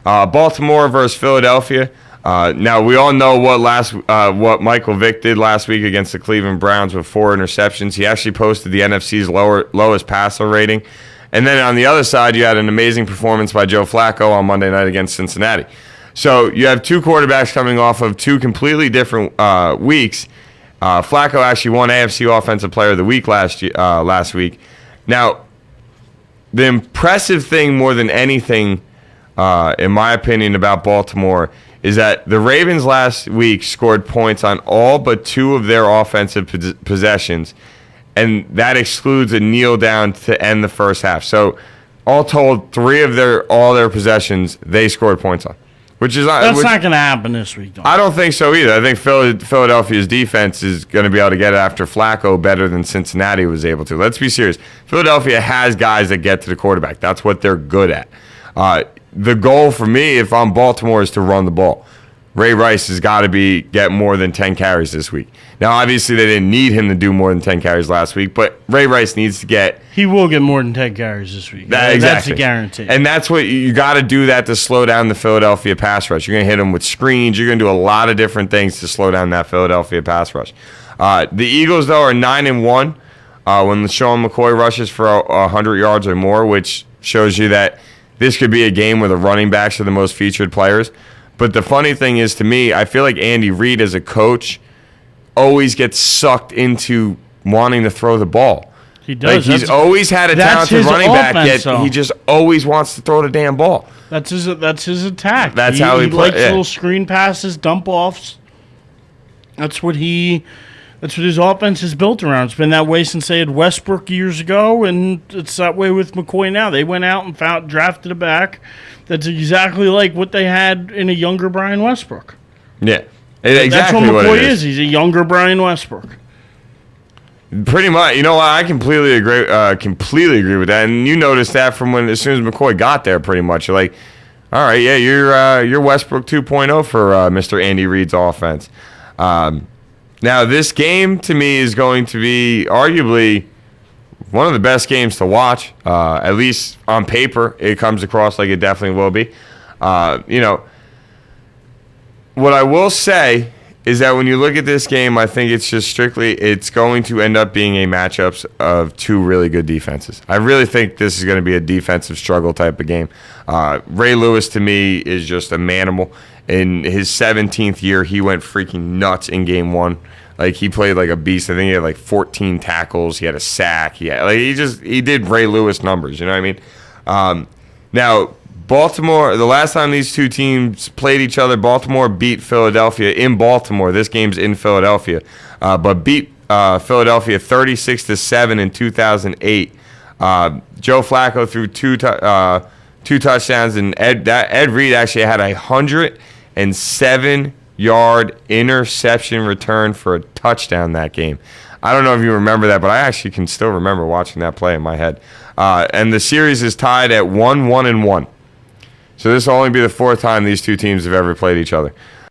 Baltimore versus Philadelphia. Now, we all know what Michael Vick did last week against the Cleveland Browns with 4 interceptions. He actually posted the NFC's lowest passer rating. And then on the other side, you had an amazing performance by Joe Flacco on Monday night against Cincinnati. So you have two quarterbacks coming off of two completely different weeks. Flacco actually won AFC Offensive Player of the Week last week. Now, the impressive thing more than anything, in my opinion, about Baltimore is that the Ravens last week scored points on all but 2 of their offensive possessions, and that excludes a kneel down to end the first half. So, all told, 3 of all their possessions they scored points on, that's not going to happen this week, though. I don't think so either. I think Philadelphia's defense is going to be able to get after Flacco better than Cincinnati was able to. Let's be serious. Philadelphia has guys that get to the quarterback. That's what they're good at. The goal for me, if I'm Baltimore, is to run the ball. Ray Rice has got to get more than 10 carries this week. Now, obviously, they didn't need him to do more than 10 carries last week, but Ray Rice needs to get... He will get more than 10 carries this week. Exactly. That's a guarantee. And that's what you got to do that to slow down the Philadelphia pass rush. You're going to hit them with screens. You're going to do a lot of different things to slow down that Philadelphia pass rush. The Eagles, though, are 9-1 when Sean McCoy rushes for 100 yards or more, which shows you that this could be a game where the running backs are the most featured players. But the funny thing is, to me, I feel like Andy Reid as a coach always gets sucked into wanting to throw the ball. He does. He's always had a talented running back, yet he just always wants to throw the damn ball. That's his attack. That's how he likes little screen passes, dump offs. That's what his offense is built around. It's been that way since they had Westbrook years ago, and it's that way with McCoy now. They went out and drafted a back that's exactly like what they had in a younger Brian Westbrook. Yeah, exactly. That's what McCoy is. He's a younger Brian Westbrook. Pretty much. You know what? I completely agree. Completely agree with that. And you noticed that from as soon as McCoy got there. Pretty much, you're like, all right, yeah, you're Westbrook 2.0 for Mr. Andy Reid's offense. Now, this game, to me, is going to be arguably one of the best games to watch. At least on paper, it comes across like it definitely will be. What I will say is that when you look at this game, I think it's going to end up being a matchup of 2 really good defenses. I really think this is going to be a defensive struggle type of game. Ray Lewis, to me, is just a manimal. In his 17th year, he went freaking nuts in game 1. Like, he played like a beast. I think he had like 14 tackles. He had a sack. He did Ray Lewis numbers. You know what I mean? Now, Baltimore, the last time these two teams played each other, Baltimore beat Philadelphia in Baltimore. This game's in Philadelphia. But beat Philadelphia 36-7 in 2008. Joe Flacco threw two touchdowns, and Ed Reed actually had a 107-yard interception return for a touchdown that game. I don't know if you remember that, but I actually can still remember watching that play in my head. And the series is tied at 1-1-1. So this will only be the 4th time these two teams have ever played each other.